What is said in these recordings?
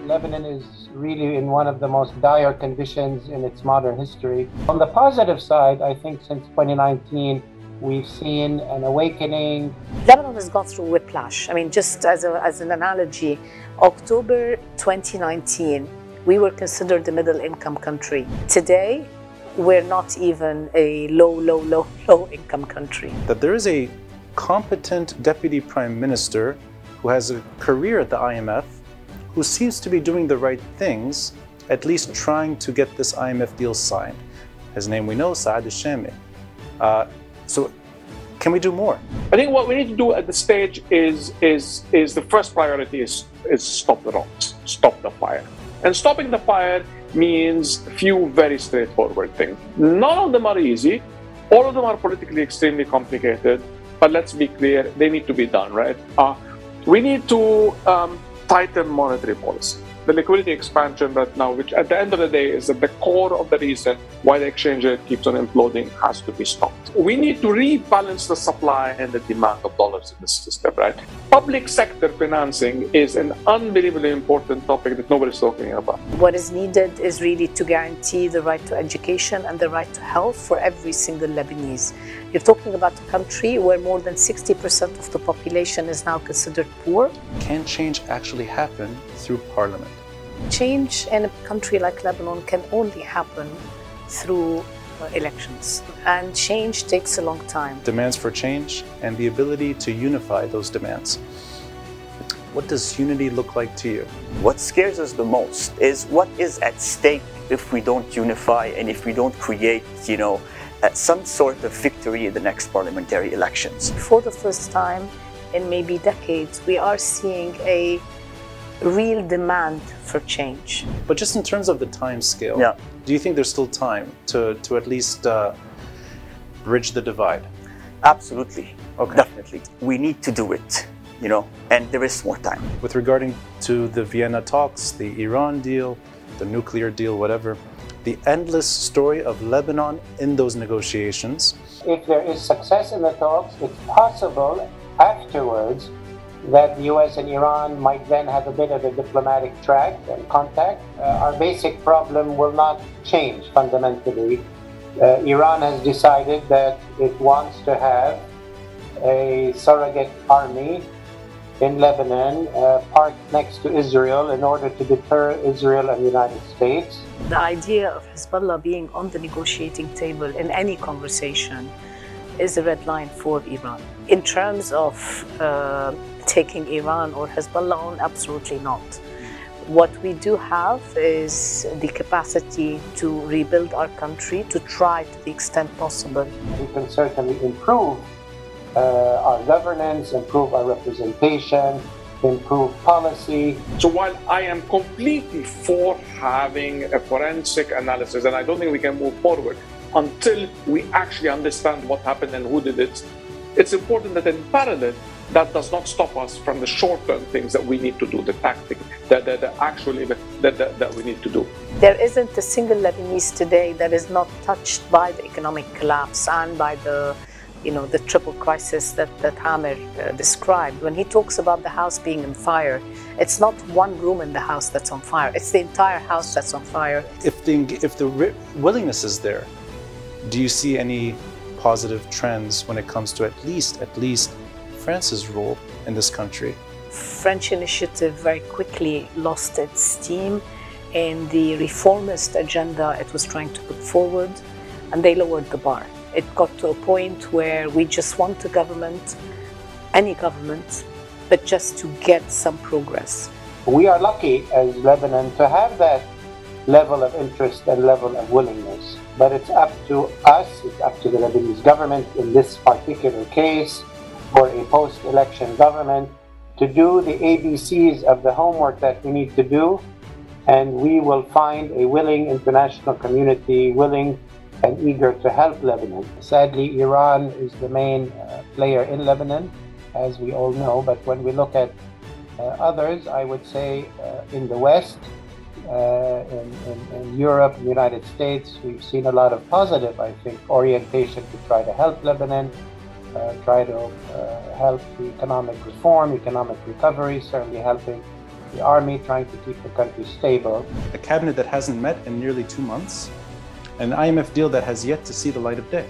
Lebanon is really in one of the most dire conditions in its modern history. On the positive side, I think since 2019, we've seen an awakening. Lebanon has gone through whiplash. I mean, just as an analogy, October 2019, we were considered a middle-income country. Today, we're not even a low-income country. That there is a competent deputy prime minister who has a career at the IMF, who seems to be doing the right things, at least trying to get this IMF deal signed. His name we know, Saad al-Shami. So can we do more? I think what we need to do at this stage is the first priority is stop the rocks, stop the fire. And stopping the fire means a few very straightforward things. None of them are easy. All of them are politically extremely complicated. But let's be clear, they need to be done, right? We need to tighten monetary policy. The liquidity expansion right now, which at the end of the day is at the core of the reason why the exchange rate keeps on imploding, has to be stopped. We need to rebalance the supply and the demand of dollars in the system, right? Public sector financing is an unbelievably important topic that nobody's talking about. What is needed is really to guarantee the right to education and the right to health for every single Lebanese. You're talking about a country where more than 60% of the population is now considered poor. Can change actually happen through parliament? Change in a country like Lebanon can only happen through elections, and change takes a long time. Demands for change and the ability to unify those demands. What does unity look like to you? What scares us the most is what is at stake if we don't unify and if we don't create, some sort of victory in the next parliamentary elections. For the first time in maybe decades, we are seeing a real demand for change. But just in terms of the time scale, do you think there's still time to at least bridge the divide? Absolutely, okay. Definitely. We need to do it, and there is more time. With regarding to the Vienna talks, the Iran deal, the nuclear deal, whatever, the endless story of Lebanon in those negotiations. If there is success in the talks, it's possible afterwards that the US and Iran might then have a bit of a diplomatic track and contact. Our basic problem will not change fundamentally. Iran has decided that it wants to have a surrogate army in Lebanon parked next to Israel in order to deter Israel and the United States. The idea of Hezbollah being on the negotiating table in any conversation is a red line for Iran. In terms of taking Iran or Hezbollah on, absolutely not. What we do have is the capacity to rebuild our country, to try to the extent possible. We can certainly improve our governance, improve our representation, improve policy. So while I am completely for having a forensic analysis, and I don't think we can move forward until we actually understand what happened and who did it, it's important that in parallel, that does not stop us from the short-term things that we need to do, the tactic, that we need to do. There isn't a single Lebanese today that is not touched by the economic collapse and by the triple crisis that Amer described. When he talks about the house being on fire, it's not one room in the house that's on fire, it's the entire house that's on fire. If the willingness is there, do you see any positive trends when it comes to at least France's role in this country? French initiative very quickly lost its steam in the reformist agenda it was trying to put forward, and they lowered the bar. It got to a point where we just want a government, any government, but just to get some progress. We are lucky as Lebanon to have that level of interest and level of willingness. But it's up to us, it's up to the Lebanese government in this particular case, for a post-election government, to do the ABCs of the homework that we need to do, and we will find a willing international community, willing and eager to help Lebanon. Sadly, Iran is the main player in Lebanon, as we all know, but when we look at others, I would say in the West, in Europe, in the United States, we've seen a lot of positive, I think, orientation to try to help Lebanon, try to help the economic reform, economic recovery, certainly helping the army trying to keep the country stable. A cabinet that hasn't met in nearly 2 months, an IMF deal that has yet to see the light of day.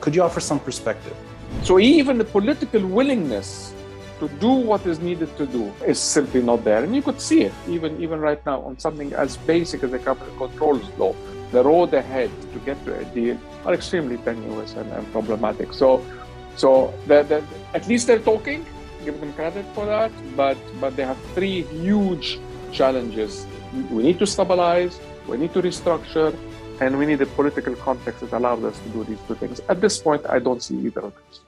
Could you offer some perspective? So even the political willingness to do what is needed to do is simply not there. And you could see it even right now on something as basic as the capital controls law. The road ahead to get to a deal are extremely tenuous and problematic. So at least they're talking, give them credit for that, but they have 3 huge challenges. We need to stabilize, we need to restructure, and we need a political context that allows us to do these 2 things. At this point, I don't see either of these.